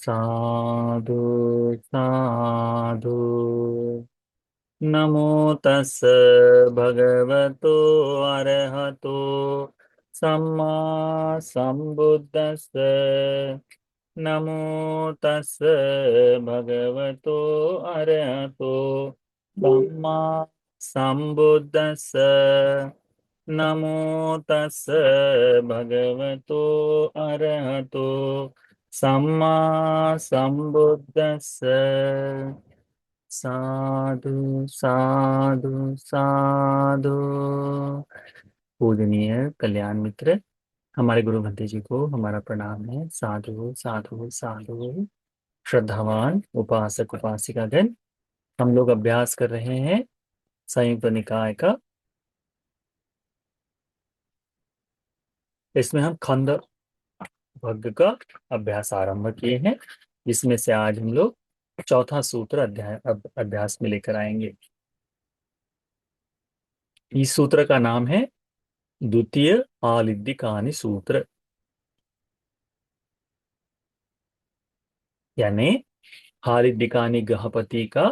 साधु साधु। नमो तस् भगवतो अरहतो सम्मा सम्बुद्धस्स। नमो तस् भगवतो अरहतो सम्मा सम्बुद्धस्स। नमो तस् भगवतो अरहतो सम्मा सम्बुद्धस्स। साधु साधु साधु। पूजनीय कल्याण मित्र, हमारे गुरु भंते जी को हमारा प्रणाम है। साधु साधु साधु। श्रद्धावान उपासक उपासिकागण, हम लोग अभ्यास कर रहे हैं संयुक्त निकाय का। इसमें हम खंड भग्ग का अभ्यास आरंभ किए हैं, जिसमें से आज हम लोग चौथा सूत्र अभ्यास में लेकर आएंगे। इस सूत्र का नाम है द्वितीय आलिद्यकानि सूत्र, यानी हालिद्यकानि गहपति का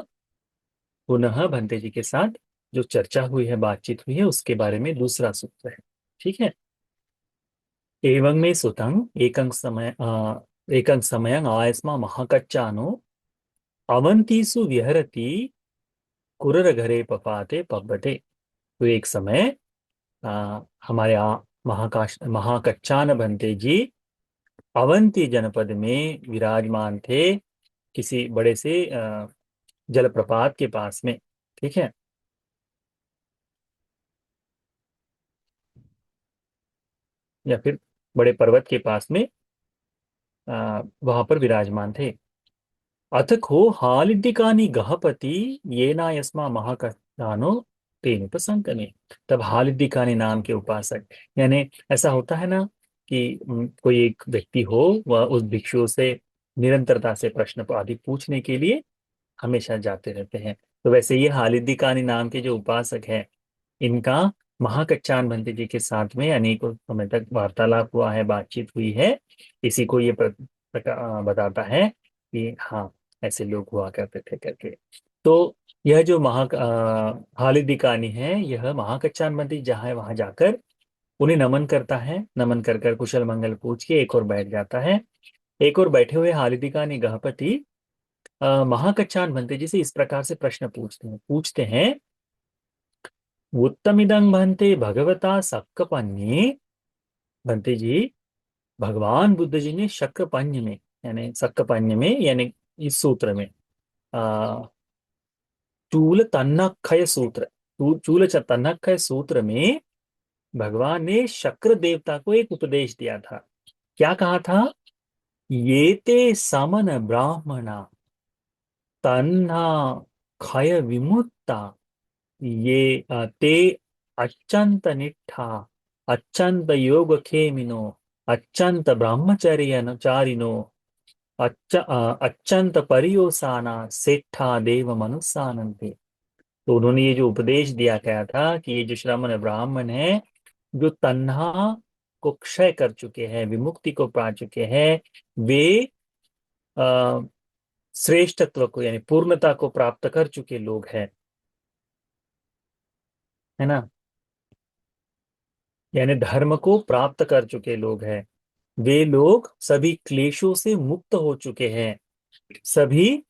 पुनः भंते जी के साथ जो चर्चा हुई है, बातचीत हुई है, उसके बारे में दूसरा सूत्र है। ठीक है। एवं में सुतं एकं समयं आयस्मा महाकच्चानो अवंतीसु विहरति कुररघरे पपाते पब्बते। तो एक समय हमारे महाकच्चान भंते जी अवंती जनपद में विराजमान थे, किसी बड़े से जलप्रपात के पास में। ठीक है। या फिर बड़े पर्वत के पास में वहां पर विराजमान थे। अथ को हालिदिकानी गहपति ये ना यस्मा महाकथानो तेन उपसंकने। तब हालिदिकानी नाम के उपासक, यानी ऐसा होता है ना कि कोई एक व्यक्ति हो, वह उस भिक्षु से निरंतरता से प्रश्न आदि पूछने के लिए हमेशा जाते रहते हैं। तो वैसे ये हालिदिकानी नाम के जो उपासक हैं, इनका महाकच्चान भंते जी के साथ में अनेकों समय तक वार्तालाप हुआ है, बातचीत हुई है। इसी को ये बताता है कि हाँ, ऐसे लोग हुआ करते थे करके। तो यह जो हालिदिकानी है, यह महाकच्चान भंते जहाँ है वहां जाकर उन्हें नमन करता है। नमन कर कर कुशल मंगल पूछ के एक और बैठ जाता है। एक और बैठे हुए हालिदिकानी गहपति महाकच्चान भंते जी से इस प्रकार से प्रश्न पूछते हैं। उत्तमिदं भंते भगवता सक्कपन्ये। भंते जी, भगवान बुद्ध जी ने शक्रपन्य में, यानी सक्कपन्य में, यानी इस सूत्र में आ, चूल तन्नक्षय सूत्र, तन्नक्षय सूत्र में भगवान ने शक्र देवता को एक उपदेश दिया था। क्या कहा था? ये ते समन ब्राह्मणा तन्ना खय विमुक्ता। ये ते अच्यंत निष्ठा, अच्यंत योग खेमिनो, अच्यंत ब्रह्मचर्यचारिनो, अच्यंत परियोसाना सेठा देव मनुष्यानंते। तो उन्होंने ये जो उपदेश दिया गया था कि ये जो श्रमण ब्राह्मण है, जो तन्हा को क्षय कर चुके हैं, विमुक्ति को पा चुके हैं, वे आ, श्रेष्ठत्व को यानी पूर्णता को प्राप्त कर चुके लोग हैं, है ना। यानी धर्म को प्राप्त कर चुके लोग हैं। वे लोग सभी क्लेशों से मुक्त हो चुके हैं, सभी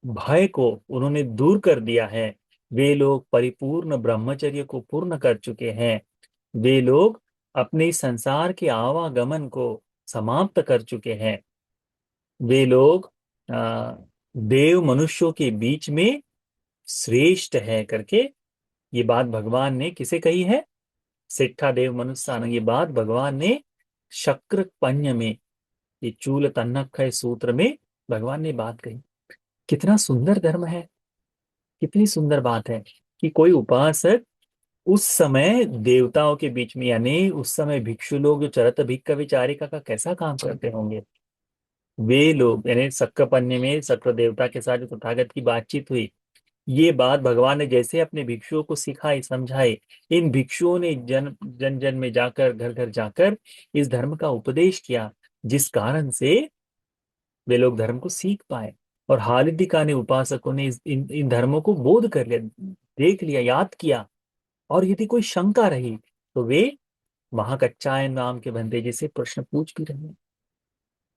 भय को उन्होंने दूर कर दिया है। वे लोग परिपूर्ण ब्रह्मचर्य को पूर्ण कर चुके हैं। वे लोग अपने इस संसार के आवागमन को समाप्त कर चुके हैं। वे लोग देव मनुष्यों के बीच में श्रेष्ठ है करके ये बात भगवान ने किसे कही है? सिट्ठा देव मनुष्य। ये बात भगवान ने शक्र पन्य में, ये चूल तन्नक्षय सूत्र में भगवान ने बात कही। कितना सुंदर धर्म है, कितनी सुंदर बात है कि कोई उपासक उस समय देवताओं के बीच में, यानी उस समय भिक्षु लोग जो चरत भिक्ख विचारिका का कैसा काम करते होंगे, वे लोग, यानी शक्रपन्य में शक्र देवता के साथ जो तथागत की बातचीत हुई, ये बात भगवान ने जैसे अपने भिक्षुओं को सिखाई, समझाई, इन भिक्षुओं ने जन जन जन में जाकर, घर घर जाकर इस धर्म का उपदेश किया, जिस कारण से वे लोग धर्म को सीख पाए। और हालिदिका ने उपासकों ने इन धर्मों को बोध कर लिया, देख लिया, याद किया। और यदि कोई शंका रही तो वे महाकच्चायन नाम के बंदे जी से प्रश्न पूछ भी रहे हैं।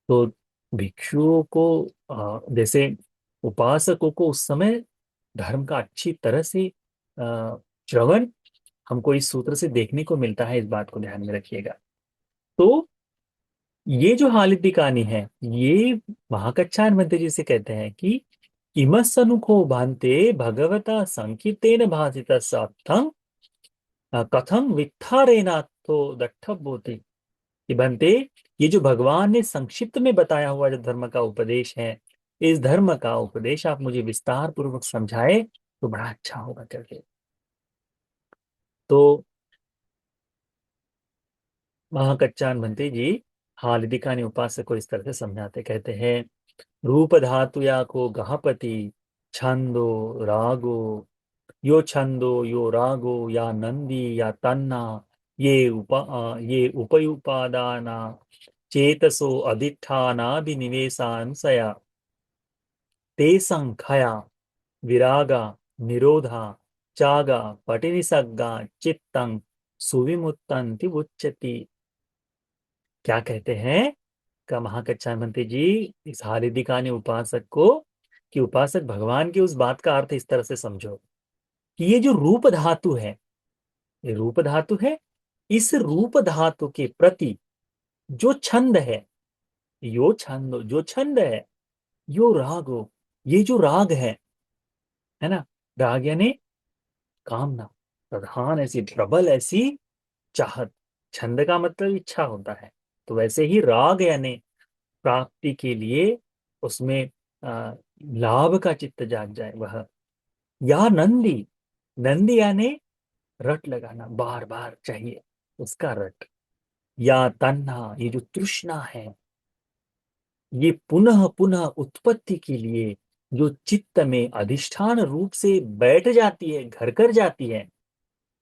तो भिक्षुओं को जैसे उपासकों को उस समय धर्म का अच्छी तरह से श्रवण हमको इस सूत्र से देखने को मिलता है। इस बात को ध्यान में रखिएगा। तो ये जो हालिदी कहानी है, ये महाकच्छायन मंत्र जी से कहते हैं कि इमस्सनुको भान्ते भगवता संकीर्तेन भासित सत्थं कथं वित्थारेनाथो दट्ठभूति। कि बनते, ये जो भगवान ने संक्षिप्त में बताया हुआ जो धर्म का उपदेश है, इस धर्म का उपदेश आप मुझे विस्तार पूर्वक समझाए तो बड़ा अच्छा होगा करके। तो महाकच्चान भंते जी हालिदिका ने उपासक को इस तरह से समझाते, कहते हैं रूप धातु या को गहपति छंदो रागो, यो छंदो यो रागो या नंदी या तन्ना, ये उपयुपादाना चेतसो अधिष्ठानाभिनिवेशांसया ते संखया विरागा निरोधा चागा पटिनिसग्गा चित्तं सुविमुत्तन्ति उच्यति। क्या कहते हैं का महाकच्छा मंत्री जी इस हारिदिका ने उपासक को, कि उपासक भगवान की उस बात का अर्थ इस तरह से समझो कि ये जो रूप धातु है, ये रूप धातु है, इस रूप धातु के प्रति जो छंद है, यो छंद, जो छंद है, यो राग हो, ये जो राग है ना, राग यानी कामना, प्रधान ऐसी प्रबल ऐसी चाहत। छंद का मतलब इच्छा होता है। तो वैसे ही राग यानी प्राप्ति के लिए उसमें लाभ का चित्त जाग जाए वह। या नंदी, नंदी यानी रट लगाना, बार बार चाहिए उसका रट। या तन्हा, ये जो तृष्णा है, ये पुनः पुनः उत्पत्ति के लिए जो चित्त में अधिष्ठान रूप से बैठ जाती है, घर कर जाती है।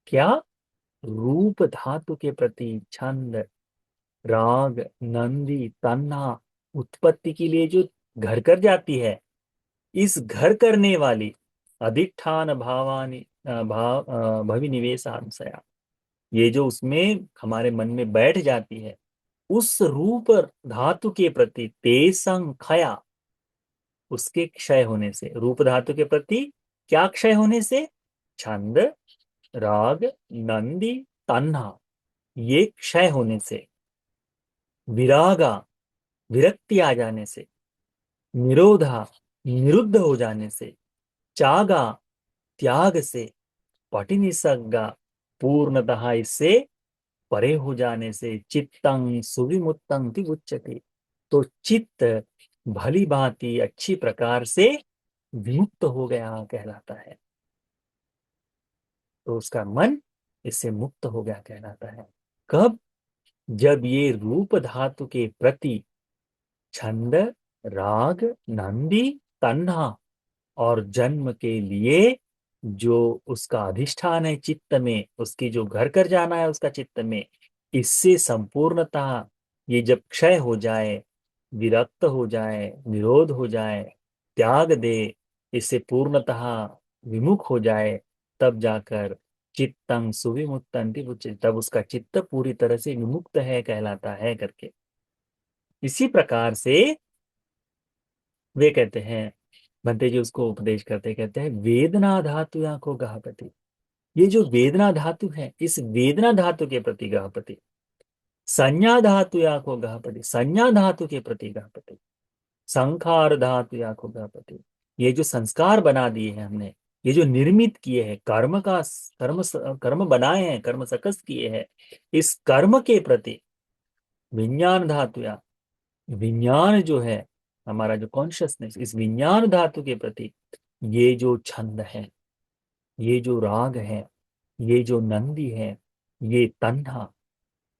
क्या? रूप धातु के प्रति छंद, राग, नंदी, तन्हा उत्पत्ति के लिए जो घर कर जाती है, इस घर करने वाली अधिष्ठान भावानी भविनिवेशांशया, ये जो उसमें हमारे मन में बैठ जाती है, उस रूप धातु के प्रति तेसंग खया, उसके क्षय होने से, रूप धातु के प्रति क्या क्षय होने से? छंद, राग, नंदी, तन्हा, ये क्षय होने से, विरागा, विरक्ति आ जाने से, निरोधा, निरुद्ध हो जाने से, चागा, त्याग से, पटिनिसग्गा, पूर्णतः इससे परे हो जाने से, चित्तं सुविमुत्तं ति उच्यते। तो चित्त भली भांति अच्छी प्रकार से विमुक्त हो गया कहलाता है। तो उसका मन इससे मुक्त हो गया कहलाता है। कब? जब ये रूप धातु के प्रति छंद, राग, नंदी, तन्हा और जन्म के लिए जो उसका अधिष्ठान है चित्त में, उसकी जो घर कर जाना है उसका चित्त में, इससे संपूर्णतः ये जब क्षय हो जाए, विरक्त हो जाए, निरोध हो जाए, त्याग दे, इससे पूर्णतः विमुख हो जाए, तब जाकर चित्तं सुविमुक्तंति उच्यते, तब उसका चित्त पूरी तरह से विमुक्त है कहलाता है करके। इसी प्रकार से वे कहते हैं, भंते जी उसको उपदेश करते कहते हैं वेदना धातु या को गहपति। ये जो वेदना धातु है, इस वेदना धातु के प्रति गहपति। संज्ञा धातु या को गहपति, संज्ञा धातु के प्रति गहपति। संखार धातु या को गहपति, ये जो संस्कार बना दिए हैं हमने, ये जो निर्मित किए हैं, कर्म का कर्म बनाए हैं, कर्म सकस किए हैं, इस कर्म के प्रति विज्ञान धातु या, विज्ञान जो है हमारा जो कॉन्शियसनेस, इस विज्ञान धातु के प्रति ये जो छंद है, ये जो राग है, ये जो नंदी है, ये तन्हा,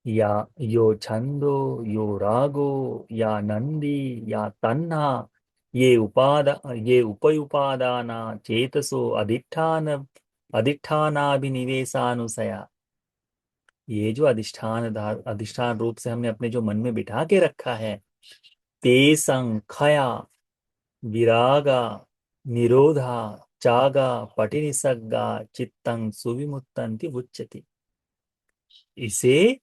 या यो छंदो यो रागो या नंदी या तन्हा, ये उपयुपादाना चेतसो अधिष्ठानाभिनिवेशानुसया, ये जो अधिष्ठान रूप से हमने अपने जो मन में बिठा के रखा है, तेसं खया विरागा निरोधा चागा पटिनिसग्गा चित्तं सुविमुत्तन्ति उच्यते। इसे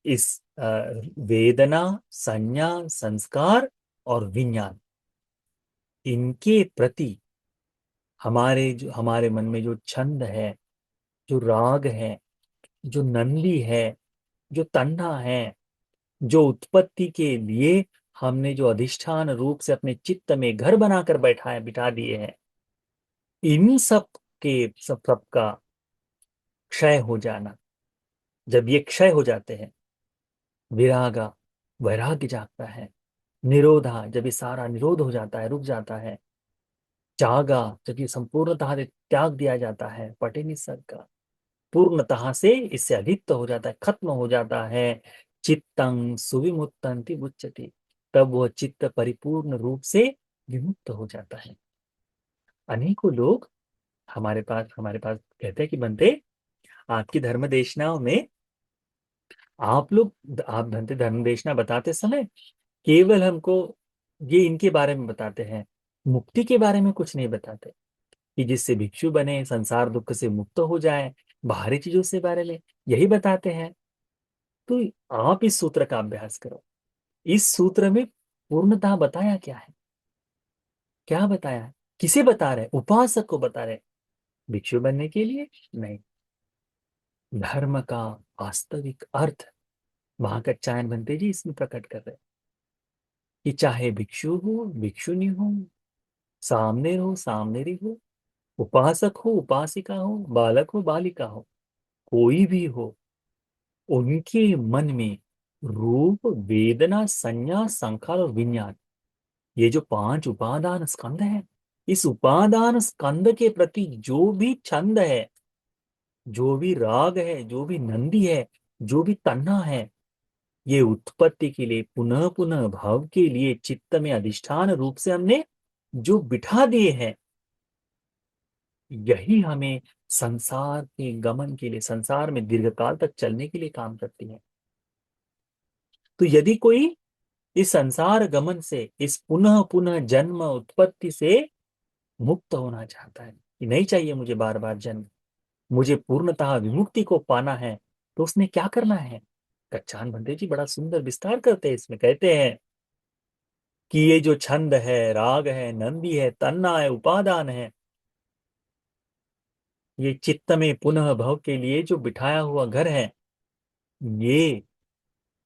इस वेदना, संज्ञा, संस्कार और विज्ञान, इनके प्रति हमारे मन में जो छंद है, जो राग है, जो नंदी है, जो तन्ना है, जो उत्पत्ति के लिए हमने जो अधिष्ठान रूप से अपने चित्त में घर बनाकर बिठा दिए हैं, इन सब के सब का क्षय हो जाना। जब ये क्षय हो जाते हैं, विरागा, वैराग्य जागता है। निरोधा, जब ये सारा निरोध हो जाता है, रुक जाता है। त्यागा, जब ये संपूर्णतः से त्याग दिया जाता है। पटे निसर्ग का, पूर्णतः से इससे अलिप्त हो जाता है, खत्म हो जाता है। चित्तं सुविमुत्तन्ति उच्यते, तब वह चित्त परिपूर्ण रूप से विमुक्त हो जाता है। अनेकों लोग हमारे पास कहते हैं कि बनते, आपकी धर्म देशनाओं में आप बनते धर्म देशना बताते समय केवल हमको ये इनके बारे में बताते हैं, मुक्ति के बारे में कुछ नहीं बताते, कि जिससे भिक्षु बने, संसार दुख से मुक्त हो जाए, बाहरी चीजों से बारे में यही बताते हैं। तो आप इस सूत्र का अभ्यास करो। इस सूत्र में पूर्णतः बताया क्या है? क्या बताया है? किसे बता रहे? उपासक को बता रहे, भिक्षु बनने के लिए नहीं। धर्म का वास्तविक अर्थ वहां का चायन बनते जी इसमें प्रकट कर रहे, कि चाहे भिक्षु हो, भिक्षुनी हो, सामने हो, उपासक हो, उपासिका हो, बालक हो, बालिका हो, कोई भी हो, उनके मन में रूप, वेदना, संज्ञा, संखार और विज्ञान, ये जो 5 उपादान स्कंद है, इस उपादान स्कंद के प्रति जो भी छंद है, जो भी राग है, जो भी नंदी है, जो भी तन्ना है, ये उत्पत्ति के लिए, पुनः पुनः भाव के लिए चित्त में अधिष्ठान रूप से हमने जो बिठा दिए हैं, यही हमें संसार के गमन के लिए, संसार में दीर्घकाल तक चलने के लिए काम करती है। तो यदि कोई इस संसार गमन से, इस पुनः पुनः जन्म उत्पत्ति से मुक्त होना चाहता है, कि नहीं चाहिए मुझे बार बार जन्म, मुझे पूर्णतः विमुक्ति को पाना है, तो उसने क्या करना है? कच्चान भंते जी बड़ा सुंदर विस्तार करते हैं इसमें, कहते हैं कि ये जो छंद है, राग है, नंदी है, तन्ना है, उपादान है, ये चित्त में पुनः भव के लिए जो बिठाया हुआ घर है, ये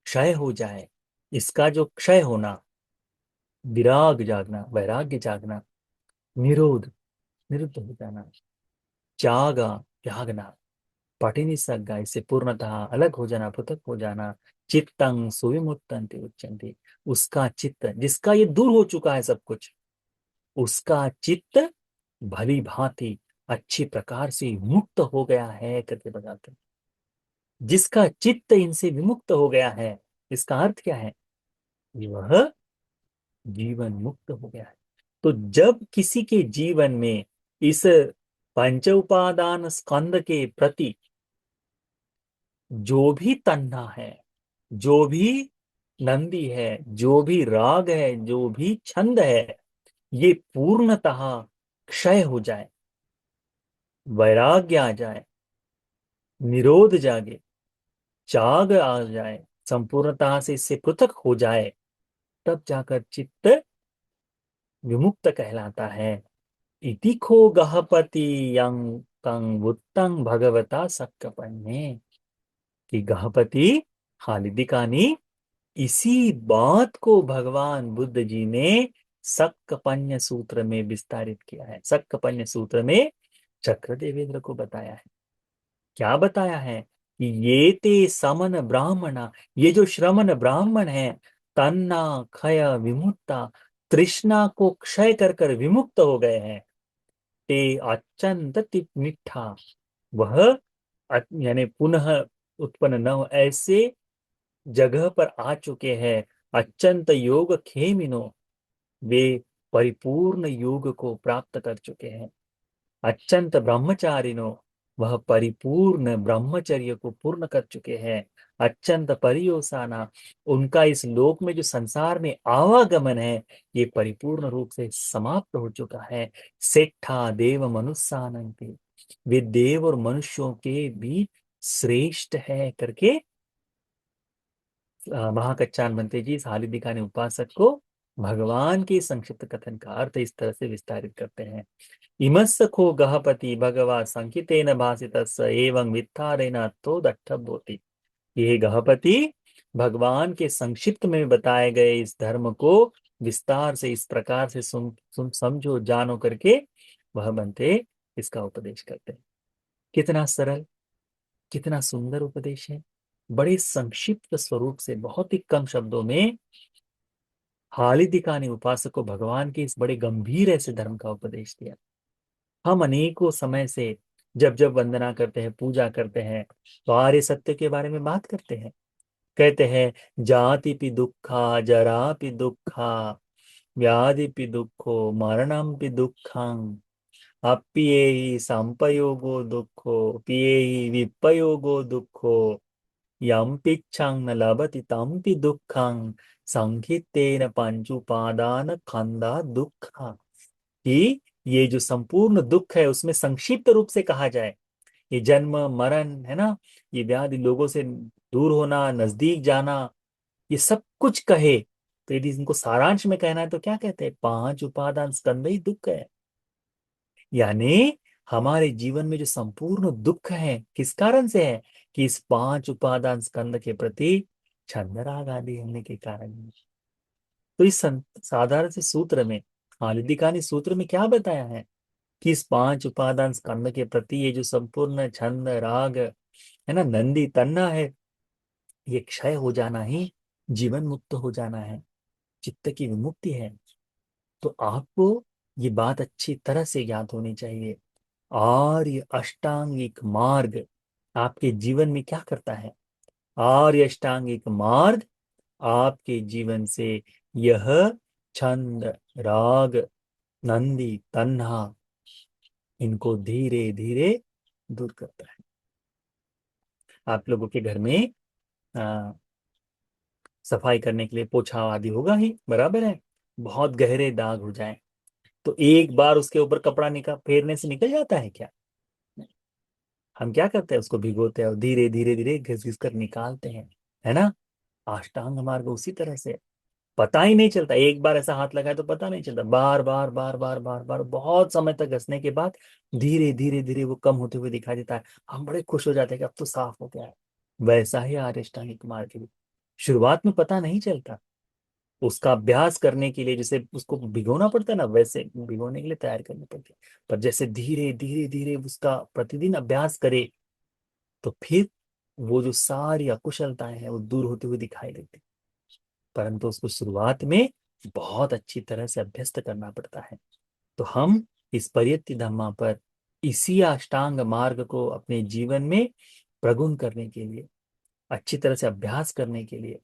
क्षय हो जाए। इसका जो क्षय होना, विराग जागना, वैराग्य जागना, निरोध, निरुद्ध हो जाना, त्यागा, त्यागना, पठिनी सग्गा, इससे पूर्णतः अलग हो जाना, पृथक हो जाना, चित्तं सुविमुत्तन्ति उच्यन्ते, उसका चित्त, जिसका ये दूर हो चुका है सब कुछ, उसका चित्त भली भांति अच्छी प्रकार से मुक्त हो गया है करके बताते हैं। जिसका चित्त इनसे विमुक्त हो गया है, इसका अर्थ क्या है? वह जीवन मुक्त हो गया है। तो जब किसी के जीवन में इस पंच उपादान स्कंद के प्रति जो भी तन्ना है, जो भी नंदी है, जो भी राग है, जो भी छंद है, ये पूर्णतः क्षय हो जाए, वैराग्य आ जाए, निरोध जागे, त्याग आ जाए, संपूर्णतः से इससे पृथक हो जाए, तब जाकर चित्त विमुक्त कहलाता है। इति खो गहपति यं तं वुत्तं भगवता सक्कपन्ने, कि गहपति खालिदिकानी, इसी बात को भगवान बुद्ध जी ने सक्कपन्य सूत्र में विस्तारित किया है। सक्कपन्य सूत्र में चक्र देवेंद्र को बताया है। क्या बताया है? कि ये ते समन ब्राह्मणा, ये जो श्रमण ब्राह्मण है, तन्ना खय विमुक्ता, तृष्णा को क्षय कर कर विमुक्त हो गए हैं। ते अत्यंत निष्ठा, वह यानी पुनः उत्पन्न न हो ऐसे जगह पर आ चुके हैं। अत्यंत योग खेमिनो, वे परिपूर्ण योग को प्राप्त कर चुके हैं। अत्यंत ब्रह्मचारिनो, वह परिपूर्ण ब्रह्मचर्य को पूर्ण कर चुके हैं। अत्यंत परियोसाना, उनका इस लोक में जो संसार में आवागमन है ये परिपूर्ण रूप से समाप्त हो चुका है। सेठा देव मनुष्यानंति, वे देव और मनुष्यों के भी श्रेष्ठ है करके महाकच्चान बनते जी इस हाली दिखाने उपासक को भगवान के संक्षिप्त कथन का अर्थ इस तरह से विस्तारित करते हैं। इमस्सखो गहपति भगवा संकितेन भासितस्य एवं वित्तारेण तो दट्ठभ्योति। ये गहपति भगवान के संक्षिप्त में बताए गए इस धर्म को विस्तार से इस प्रकार से सुन समझो जानो करके वह बनते इसका उपदेश करते हैं। कितना सरल, कितना सुंदर उपदेश है। बड़े संक्षिप्त स्वरूप से बहुत ही कम शब्दों में हालिदिका ने उपासक को भगवान के इस बड़े गंभीर ऐसे धर्म का उपदेश दिया। हम अनेकों समय से जब जब वंदना करते हैं, पूजा करते हैं, तो आर्य सत्य के बारे में बात करते हैं। कहते हैं जाति पि दुखा, जरा पि दुखा, व्याधि पि दुखो, मरणम पि दुखं, अप्येहि संपयोगो दुखो, पियेहि विपयोगो दुखो, यम पिच्छं न लभति तमपि दुखं, संखित्तेन पंच उपादान खंदा दुख। कि ये जो संपूर्ण दुख है उसमें संक्षिप्त रूप से कहा जाए, ये जन्म मरण है ना, ये व्याधि, लोगों से दूर होना, नजदीक जाना, ये सब कुछ कहे तो यदि इनको सारांश में कहना है तो क्या कहते हैं, पांच उपादान स्कंद ही दुख है। यानी हमारे जीवन में जो संपूर्ण दुख है किस कारण से है, कि इस पांच उपादान स्कंद के प्रति छंद राग आदि होने के कारण है। तो इस साधारण से सूत्र में, हालिदिका ने सूत्र में क्या बताया है कि इस पांच उपादान स्कंद के प्रति ये जो संपूर्ण छंद राग है ना, नंदी तन्ना है, ये क्षय हो जाना ही जीवन मुक्त हो जाना है, चित्त की विमुक्ति है। तो आपको ये बात अच्छी तरह से याद होनी चाहिए। और ये अष्टांगिक मार्ग आपके जीवन में क्या करता है, और ये अष्टांगिक मार्ग आपके जीवन से यह छंद राग नंदी तन्हा इनको धीरे धीरे दूर करता है। आप लोगों के घर में आ, सफाई करने के लिए पोछा आदि होगा ही, बराबर है। बहुत गहरे दाग हो जाए तो एक बार उसके ऊपर कपड़ा निकाल फेरने से निकल जाता है क्या? हम क्या करते हैं, उसको भिगोते हैं और धीरे धीरे धीरे घिस घिस कर निकालते हैं, है ना। अष्टांग मार्ग उसी तरह से, पता ही नहीं चलता, एक बार ऐसा हाथ लगाए तो पता नहीं चलता, बार बार बार बार बार बार बहुत समय तक घसने के बाद धीरे धीरे धीरे वो कम होते हुए दिखाई देता है। हम बड़े खुश हो जाते हैं कि अब तो साफ हो गया है। वैसा ही आर्य अष्टांगिक मार्ग भी शुरुआत में पता नहीं चलता, उसका अभ्यास करने के लिए जैसे उसको भिगोना पड़ता है ना, वैसे भिगोने के लिए तैयार करनी पड़ती है। पर जैसे धीरे धीरे धीरे उसका प्रतिदिन अभ्यास करे तो फिर वो जो सारी अकुशलताएं हैं वो दूर होती हुई दिखाई देती। परंतु उसको शुरुआत में बहुत अच्छी तरह से अभ्यस्त करना पड़ता है। तो हम इस परियत्ति धम्मा पर इसी अष्टांग मार्ग को अपने जीवन में प्रगुण करने के लिए, अच्छी तरह से अभ्यास करने के लिए,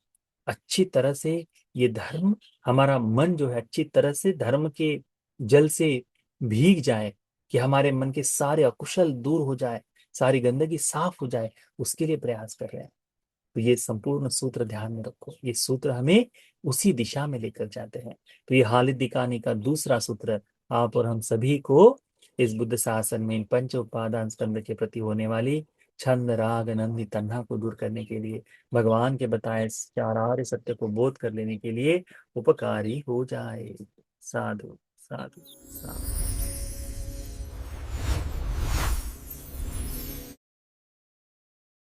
अच्छी तरह से ये धर्म, हमारा मन जो है अच्छी तरह से धर्म के जल से भीग जाए, कि हमारे मन के सारे अकुशल दूर हो जाए, सारी गंदगी साफ हो जाए, उसके लिए प्रयास कर रहे हैं। तो ये संपूर्ण सूत्र ध्यान में रखो, ये सूत्र हमें उसी दिशा में लेकर जाते हैं। तो ये हालिद दिकानी का दूसरा सूत्र आप और हम सभी को इस बुद्ध शासन में इन पंच उपादान स्कंद के प्रति होने वाली छंद राग नंदी तन्हा को दूर करने के लिए, भगवान के बताए चार आर्य सत्य को बोध कर लेने के लिए उपकारी हो जाए। साधु साधु साधु।